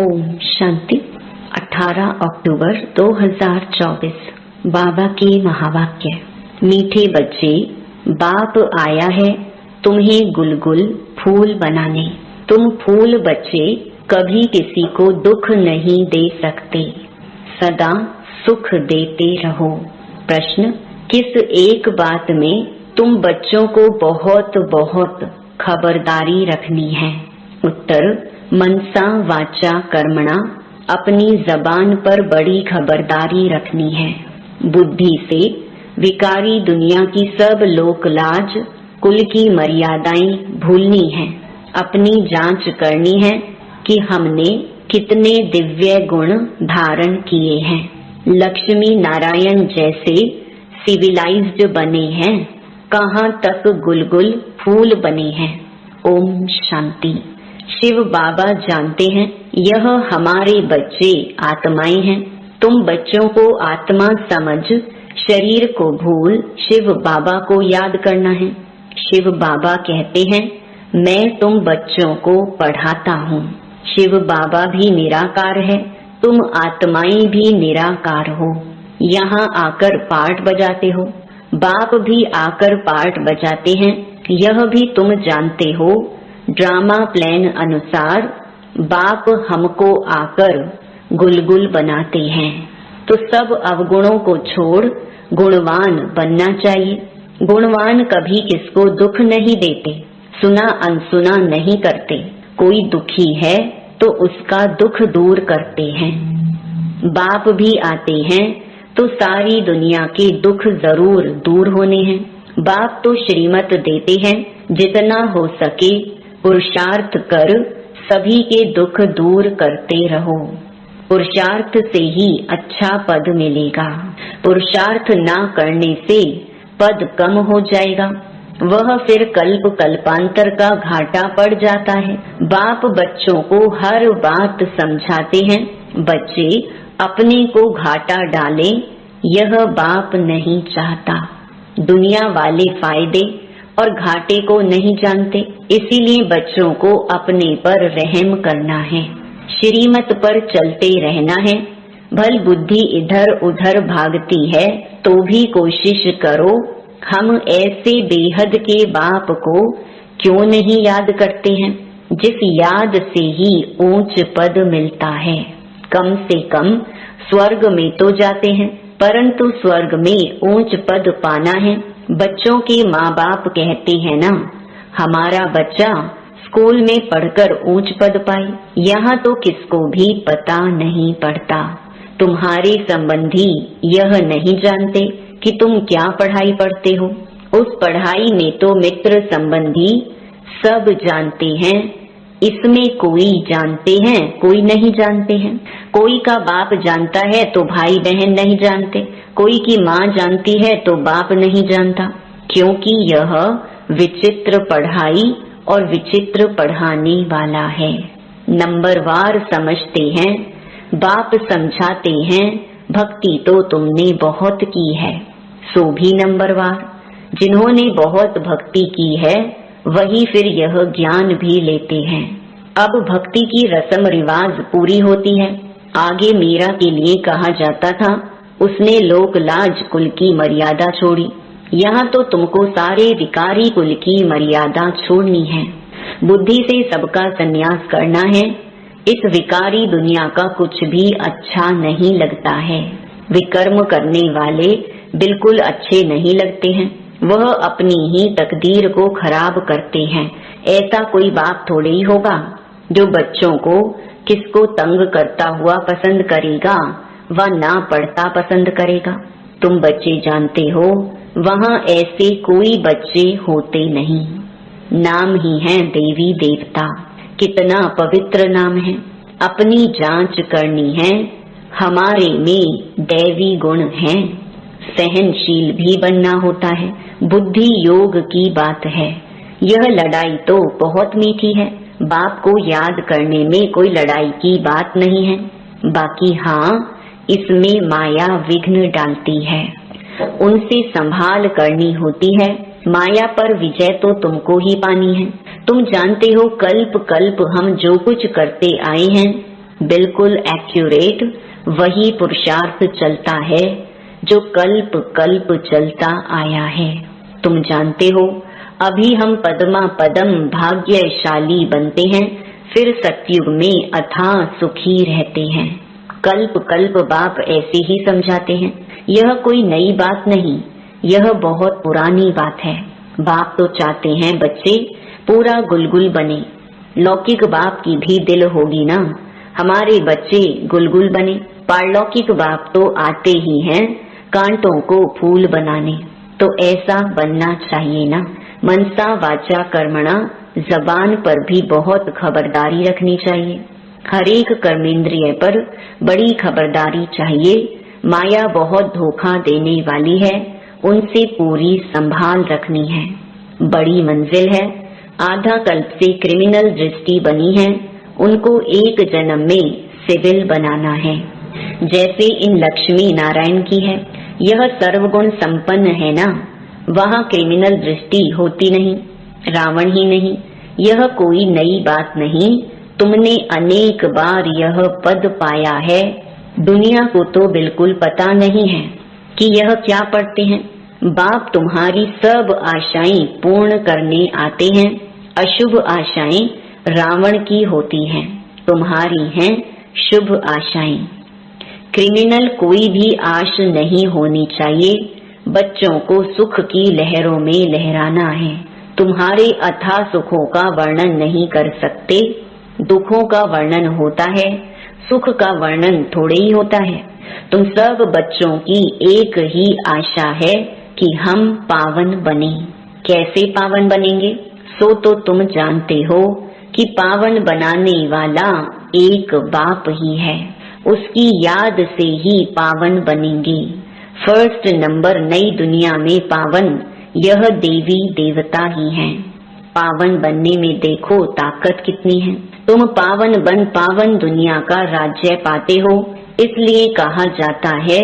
ओम शांति। 18 अक्टूबर 2024 बाबा के महावाक्य। मीठे बच्चे, बाप आया है तुम्हें गुलगुल फूल बनाने। तुम फूल बच्चे कभी किसी को दुख नहीं दे सकते, सदा सुख देते रहो। प्रश्न, किस एक बात में तुम बच्चों को बहुत बहुत खबरदारी रखनी है? उत्तर, मनसा वाचा कर्मणा, अपनी जबान पर बड़ी खबरदारी रखनी है। बुद्धि से विकारी दुनिया की सब लोक लाज, कुल की मर्यादाएं भूलनी है। अपनी जांच करनी है कि हमने कितने दिव्य गुण धारण किए हैं। लक्ष्मी नारायण जैसे सिविलाइज्ड बने हैं, कहाँ तक गुलगुल फूल बने हैं। ओम शांति। शिव बाबा जानते हैं यह हमारे बच्चे आत्माएं हैं। तुम बच्चों को आत्मा समझ शरीर को भूल शिव बाबा को याद करना है। शिव बाबा कहते हैं मैं तुम बच्चों को पढ़ाता हूँ। शिव बाबा भी निराकार है, तुम आत्माएं भी निराकार हो। यहाँ आकर पार्ट बजाते हो, बाप भी आकर पार्ट बजाते हैं, यह भी तुम जानते हो। ड्रामा प्लान अनुसार बाप हमको आकर गुलगुल बनाते हैं, तो सब अवगुणों को छोड़ गुणवान बनना चाहिए। गुणवान कभी किसको दुख नहीं देते, सुना अनसुना नहीं करते। कोई दुखी है तो उसका दुख दूर करते हैं। बाप भी आते हैं तो सारी दुनिया के दुख जरूर दूर होने हैं। बाप तो श्रीमत देते हैं जितना हो सके पुरुषार्थ कर सभी के दुख दूर करते रहो। पुरुषार्थ से ही अच्छा पद मिलेगा। पुरुषार्थ ना करने से पद कम हो जाएगा, वह फिर कल्प कल्पांतर का घाटा पड़ जाता है। बाप बच्चों को हर बात समझाते हैं। बच्चे अपने को घाटा डालें, यह बाप नहीं चाहता। दुनिया वाले फायदे और घाटे को नहीं जानते, इसीलिए बच्चों को अपने पर रहम करना है। श्रीमत पर चलते रहना है। भल बुद्धि इधर उधर भागती है तो भी कोशिश करो हम ऐसे बेहद के बाप को क्यों नहीं याद करते हैं, जिस याद से ही ऊंच पद मिलता है। कम से कम स्वर्ग में तो जाते हैं, परंतु स्वर्ग में ऊंच पद पाना है। बच्चों के माँ बाप कहते हैं ना, हमारा बच्चा स्कूल में पढ़कर ऊंच पद पाए। यहाँ तो किसको भी पता नहीं पड़ता। तुम्हारे संबंधी यह नहीं जानते कि तुम क्या पढ़ाई पढ़ते हो। उस पढ़ाई में तो मित्र संबंधी सब जानते हैं, इसमें कोई जानते हैं कोई नहीं जानते हैं। कोई का बाप जानता है तो भाई बहन नहीं जानते, कोई की माँ जानती है तो बाप नहीं जानता, क्योंकि यह विचित्र पढ़ाई और विचित्र पढ़ाने वाला है। नंबरवार समझते हैं, बाप समझाते हैं भक्ति तो तुमने बहुत की है, सो भी नंबरवार। जिन्होंने बहुत भक्ति की है वही फिर यह ज्ञान भी लेते हैं। अब भक्ति की रस्म रिवाज पूरी होती है। आगे मीरा के लिए कहा जाता था, उसने लोक लाज कुल की मर्यादा छोड़ी। यहाँ तो तुमको सारे विकारी कुल की मर्यादा छोड़नी है। बुद्धि से सबका संन्यास करना है। इस विकारी दुनिया का कुछ भी अच्छा नहीं लगता है। विकर्म करने वाले बिल्कुल अच्छे नहीं लगते हैं, वह अपनी ही तकदीर को खराब करते हैं। ऐसा कोई बाप थोड़े ही होगा जो बच्चों को किसको तंग करता हुआ पसंद करेगा व ना पढ़ता पसंद करेगा। तुम बच्चे जानते हो वहाँ ऐसे कोई बच्चे होते नहीं। नाम ही है देवी देवता, कितना पवित्र नाम है। अपनी जांच करनी है, हमारे में दैवी गुण हैं। सहनशील भी बनना होता है। बुद्धि योग की बात है। यह लड़ाई तो बहुत मीठी है, बाप को याद करने में कोई लड़ाई की बात नहीं है। बाकी हाँ, इसमें माया विघ्न डालती है, उनसे संभाल करनी होती है। माया पर विजय तो तुमको ही पानी है। तुम जानते हो कल्प कल्प हम जो कुछ करते आए हैं बिल्कुल एक्यूरेट वही पुरुषार्थ चलता है जो कल्प कल्प चलता आया है। तुम जानते हो, अभी हम पद्मा पदम भाग्यशाली बनते हैं, फिर सतयुग में अथाह सुखी रहते हैं। कल्प कल्प बाप ऐसे ही समझाते हैं। यह कोई नई बात नहीं, यह बहुत पुरानी बात है। बाप तो चाहते हैं बच्चे पूरा गुलगुल बने। लौकिक बाप की भी दिल होगी ना, हमारे बच्चे गुलगुल बने। पारलौकिक बाप तो आते ही हैं कांटों को फूल बनाने। तो ऐसा बनना चाहिए ना। मनसा वाचा कर्मणा, जबान पर भी बहुत खबरदारी रखनी चाहिए। हर एक कर्मेंद्रिय पर बड़ी खबरदारी चाहिए। माया बहुत धोखा देने वाली है, उनसे पूरी संभाल रखनी है। बड़ी मंजिल है, आधा कल्प से क्रिमिनल दृष्टि बनी है, उनको एक जन्म में सिविल बनाना है। जैसे इन लक्ष्मी नारायण की है, यह सर्वगुण संपन्न है ना, वहाँ क्रिमिनल दृष्टि होती नहीं। रावण ही नहीं, यह कोई नई बात नहीं, तुमने अनेक बार यह पद पाया है। दुनिया को तो बिल्कुल पता नहीं है कि यह क्या पढ़ते हैं। बाप तुम्हारी सब आशाएं पूर्ण करने आते हैं। अशुभ आशाएं रावण की होती हैं, तुम्हारी हैं शुभ आशाएं। क्रिमिनल कोई भी आश नहीं होनी चाहिए। बच्चों को सुख की लहरों में लहराना है। तुम्हारे अथाह सुखों का वर्णन नहीं कर सकते, दुखों का वर्णन होता है, सुख का वर्णन थोड़े ही होता है। तुम सब बच्चों की एक ही आशा है कि हम पावन बने। कैसे पावन बनेंगे, सो तो तुम जानते हो कि पावन बनाने वाला एक बाप ही है, उसकी याद से ही पावन बनेंगे। फर्स्ट नंबर नई दुनिया में पावन यह देवी देवता ही हैं। पावन बनने में देखो ताकत कितनी है। तुम पावन बन पावन दुनिया का राज्य पाते हो, इसलिए कहा जाता है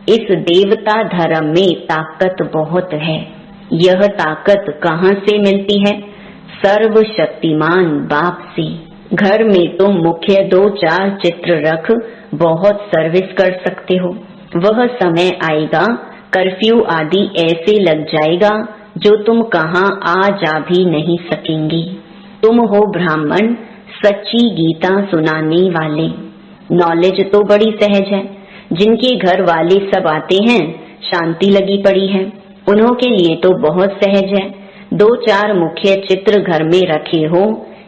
इस देवता धर्म में ताकत बहुत है। यह ताकत कहाँ से मिलती है? सर्वशक्तिमान बाप से। घर में तुम मुख्य 2-4 चित्र रख बहुत सर्विस कर सकते हो। वह समय आएगा कर्फ्यू आदि ऐसे लग जाएगा जो तुम कहाँ आ जा भी नहीं सकेंगी। तुम हो ब्राह्मण, सच्ची गीता सुनाने वाले। नॉलेज तो बड़ी सहज है। जिनके घर वाले सब आते हैं, शांति लगी पड़ी है, उन्हों के लिए तो बहुत सहज है। 2-4 मुख्य चित्र घर में रखे हो,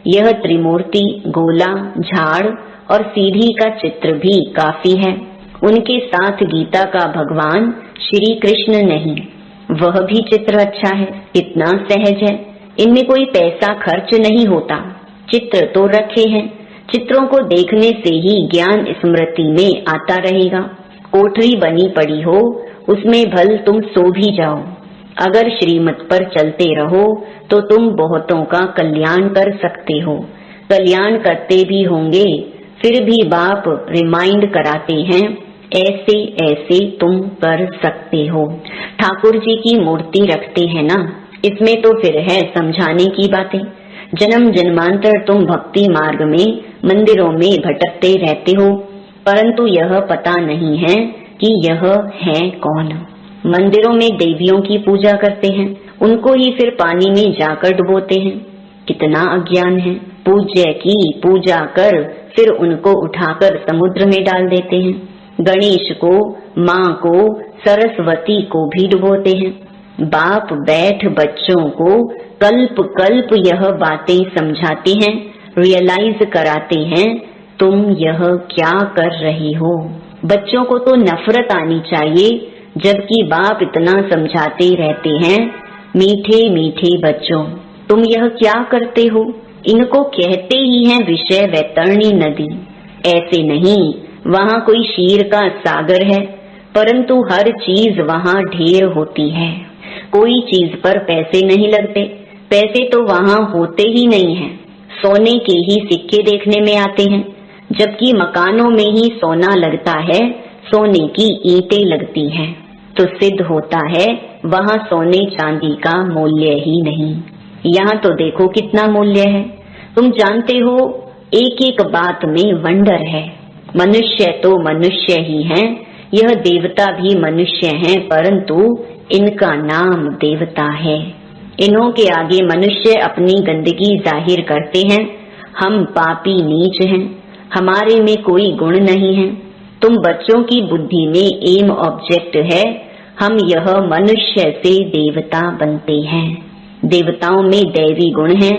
यह त्रिमूर्ति, गोला, झाड़ और सीढ़ी का चित्र भी काफी है। उनके साथ गीता का भगवान श्री कृष्ण नहीं, वह भी चित्र अच्छा है। कितना सहज है, इनमें कोई पैसा खर्च नहीं होता। चित्र तो रखे हैं, चित्रों को देखने से ही ज्ञान स्मृति में आता रहेगा। कोठरी बनी पड़ी हो, उसमें भल तुम सो भी जाओ। अगर श्रीमत पर चलते रहो तो तुम बहुतों का कल्याण कर सकते हो। कल्याण करते भी होंगे, फिर भी बाप रिमाइंड कराते हैं ऐसे ऐसे तुम कर सकते हो। ठाकुर जी की मूर्ति रखते हैं ना, इसमें तो फिर है समझाने की बातें। जन्म जन्मांतर तुम भक्ति मार्ग में मंदिरों में भटकते रहते हो, परंतु यह पता नहीं है कि यह है कौन। मंदिरों में देवियों की पूजा करते हैं, उनको ही फिर पानी में जाकर डुबोते हैं। कितना अज्ञान है। पूज्य की पूजा कर फिर उनको उठाकर समुद्र में डाल देते हैं। गणेश को, माँ को, सरस्वती को भी डुबोते हैं। बाप बैठ बच्चों को कल्प कल्प यह बातें समझाते हैं, रियलाइज कराते हैं तुम यह क्या कर रही हो। बच्चों को तो नफरत आनी चाहिए, जबकि बाप इतना समझाते रहते हैं। मीठे मीठे बच्चों, तुम यह क्या करते हो? इनको कहते ही हैं विषय वैतरणी नदी। ऐसे नहीं, वहाँ कोई शीर का सागर है, परंतु हर चीज वहाँ ढेर होती है। कोई चीज पर पैसे नहीं लगते, पैसे तो वहाँ होते ही नहीं हैं। सोने के ही सिक्के देखने में आते हैं, जबकि मकानों में ही सोना लगता है, सोने की ईंटें लगती हैं। तो सिद्ध होता है वहाँ सोने चांदी का मूल्य ही नहीं। यहाँ तो देखो कितना मूल्य है। तुम जानते हो एक एक बात में वंडर है। मनुष्य तो मनुष्य ही हैं, यह देवता भी मनुष्य हैं, परंतु इनका नाम देवता है। इन्हों के आगे मनुष्य अपनी गंदगी जाहिर करते हैं। हम पापी नीच हैं, हमारे में कोई गुण नहीं है। तुम बच्चों की बुद्धि में एम ऑब्जेक्ट है, हम यह मनुष्य से देवता बनते हैं। देवताओं में दैवी गुण है,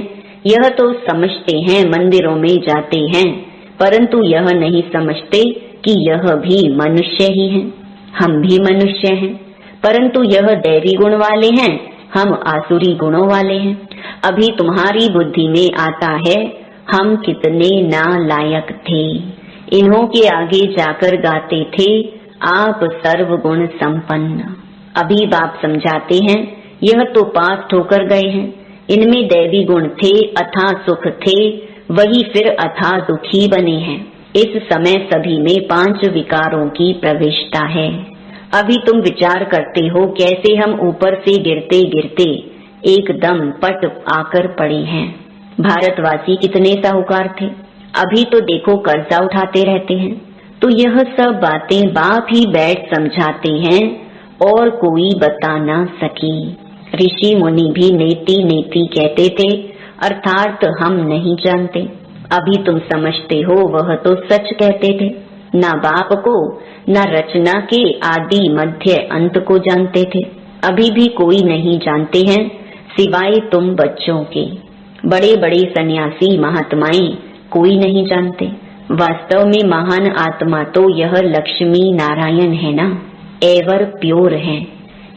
यह तो समझते हैं, मंदिरों में जाते हैं, परंतु यह नहीं समझते कि यह भी मनुष्य ही हैं। हम भी मनुष्य हैं, परंतु यह दैवी गुण वाले हैं, हम आसुरी गुणों वाले हैं। अभी तुम्हारी बुद्धि में आता है हम कितने नालायक थे। इन्हों के आगे जाकर गाते थे आप सर्वगुण संपन्न। अभी बाप समझाते हैं यह तो पास ठोकर गए हैं। इनमें दैवी गुण थे, अथाह सुख थे, वही फिर अथाह दुखी बने हैं। इस समय सभी में 5 विकारों की प्रविष्टता है। अभी तुम विचार करते हो कैसे हम ऊपर से गिरते गिरते एकदम पट आकर पड़े हैं। भारतवासी कितने साहूकार थे, अभी तो देखो कर्जा उठाते रहते हैं। तो यह सब बातें बाप ही बैठ समझाते हैं और कोई बता ना सके। ऋषि मुनि भी नेति नेति कहते थे, अर्थात हम नहीं जानते। अभी तुम समझते हो वह तो सच कहते थे। ना बाप को ना रचना के आदि मध्य अंत को जानते थे। अभी भी कोई नहीं जानते हैं सिवाय तुम बच्चों के। बड़े बड़े सन्यासी महात्माएं कोई नहीं जानते। वास्तव में महान आत्मा तो यह लक्ष्मी नारायण है ना, एवर प्योर है।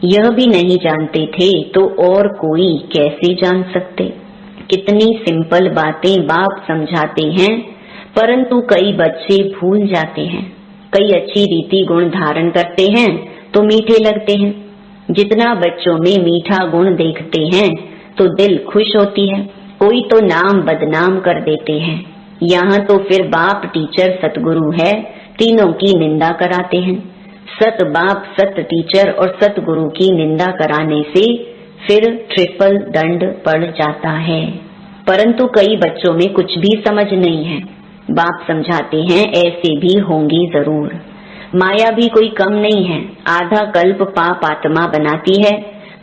यह भी नहीं जानते थे तो और कोई कैसे जान सकते। कितनी सिंपल बातें बाप समझाते हैं, परंतु कई बच्चे भूल जाते हैं। कई अच्छी रीति गुण धारण करते हैं तो मीठे लगते हैं। जितना बच्चों में मीठा गुण देखते हैं तो दिल खुश होती है। कोई तो नाम बदनाम कर देते हैं। यहाँ तो फिर बाप टीचर सतगुरु है, तीनों की निंदा कराते हैं। सत बाप सत टीचर और सतगुरु की निंदा कराने से फिर ट्रिपल दंड पड़ जाता है। परंतु कई बच्चों में कुछ भी समझ नहीं है। बाप समझाते हैं ऐसे भी होंगे जरूर। माया भी कोई कम नहीं है, आधा कल्प पाप आत्मा बनाती है।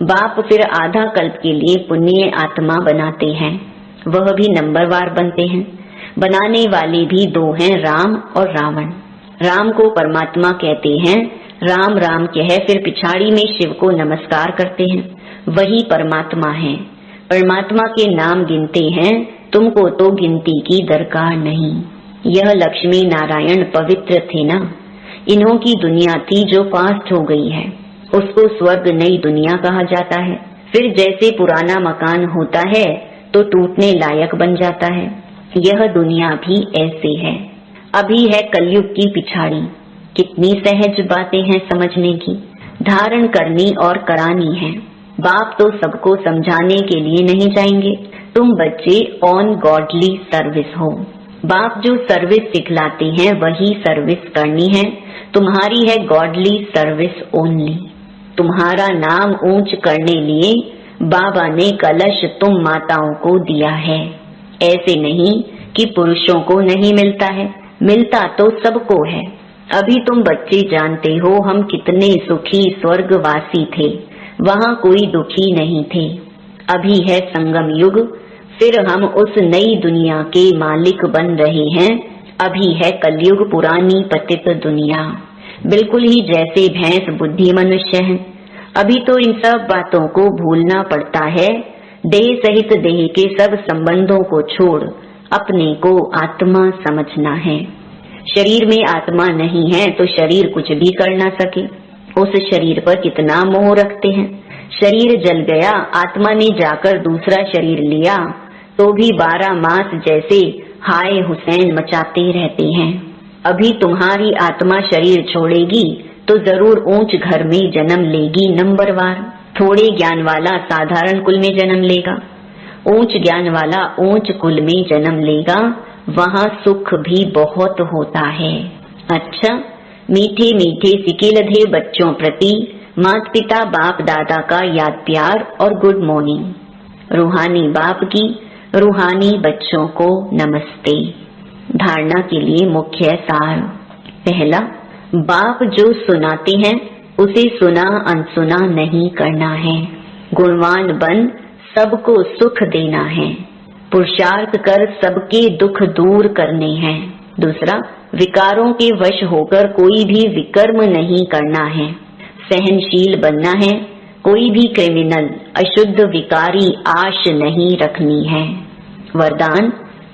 बाप फिर आधा कल्प के लिए पुण्य आत्मा बनाते हैं, वह भी नंबरवार बनते हैं। बनाने वाले भी 2 हैं, राम और रावण। राम को परमात्मा कहते हैं, राम राम कह फिर पिछाड़ी में शिव को नमस्कार करते हैं, वही परमात्मा है। परमात्मा के नाम गिनते हैं, तुमको तो गिनती की दरकार नहीं। यह लक्ष्मी नारायण पवित्र थे ना। इन्हों की दुनिया थी जो पास्ट हो गई है, उसको स्वर्ग नई दुनिया कहा जाता है। फिर जैसे पुराना मकान होता है तो टूटने लायक बन जाता है, यह दुनिया भी ऐसे है। अभी है कलयुग की पिछाड़ी। कितनी सहज बातें हैं समझने की, धारण करनी और करानी है। बाप तो सबको समझाने के लिए नहीं जाएंगे। तुम बच्चे ऑन गॉडली सर्विस हो। बाप जो सर्विस सिखलाते हैं वही सर्विस करनी है। तुम्हारी है गॉडली सर्विस ओनली। तुम्हारा नाम ऊंच करने लिए बाबा ने कलश तुम माताओं को दिया है। ऐसे नहीं कि पुरुषों को नहीं मिलता है, मिलता तो सबको है। अभी तुम बच्चे जानते हो हम कितने सुखी स्वर्गवासी थे, वहाँ कोई दुखी नहीं थे। अभी है संगम युग, फिर हम उस नई दुनिया के मालिक बन रहे हैं। अभी है कलयुग, पुरानी पतित दुनिया, बिल्कुल ही जैसे भैंस बुद्धि मनुष्य है। अभी तो इन सब बातों को भूलना पड़ता है। देह सहित देह के सब संबंधों को छोड़ अपने को आत्मा समझना है। शरीर में आत्मा नहीं है तो शरीर कुछ भी कर ना सके। उस शरीर पर कितना मोह रखते हैं। शरीर जल गया, आत्मा ने जाकर दूसरा शरीर लिया तो भी 12 मास जैसे हाय हुसैन मचाते रहते हैं। अभी तुम्हारी आत्मा शरीर छोड़ेगी तो जरूर ऊंच घर में जन्म लेगी नंबरवार। थोड़े ज्ञान वाला साधारण कुल में जन्म लेगा, ऊंच ज्ञान वाला ऊंच कुल में जन्म लेगा, वहाँ सुख भी बहुत होता है। अच्छा, मीठे मीठे सिकिलधे बच्चों प्रति माता पिता बाप दादा का याद प्यार और गुड मॉर्निंग। रूहानी बाप की रूहानी बच्चों को नमस्ते। धारणा के लिए मुख्य सार। पहला, बाप जो सुनाते हैं उसे सुना अनसुना नहीं करना है। गुणवान बन सबको सुख देना है। पुरुषार्थ कर सबके दुख दूर करने हैं। दूसरा, विकारों के वश होकर कोई भी विकर्म नहीं करना है। सहनशील बनना है। कोई भी क्रिमिनल अशुद्ध विकारी आश नहीं रखनी है। वरदान,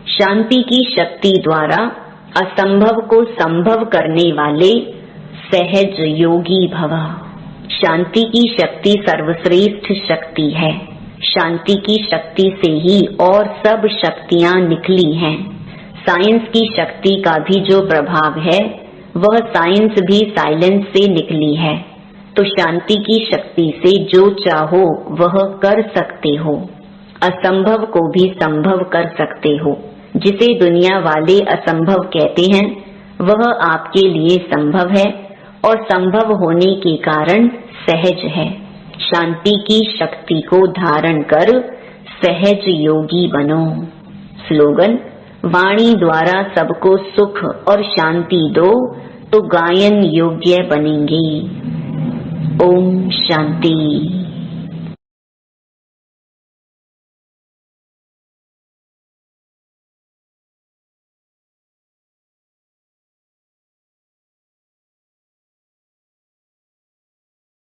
शांति की शक्ति द्वारा असंभव को संभव करने वाले सहज योगी भव। शांति की शक्ति सर्वश्रेष्ठ शक्ति है। शांति की शक्ति से ही और सब शक्तियां निकली हैं। साइंस की शक्ति का भी जो प्रभाव है वह साइंस भी साइलेंस से निकली है। तो शांति की शक्ति से जो चाहो वह कर सकते हो। असंभव को भी संभव कर सकते हो। जिसे दुनिया वाले असंभव कहते हैं वह आपके लिए संभव है और संभव होने के कारण सहज है। शांति की शक्ति को धारण कर सहज योगी बनो। स्लोगन, वाणी द्वारा सबको सुख और शांति दो तो गायन योग्य बनेंगे। ओम शांति।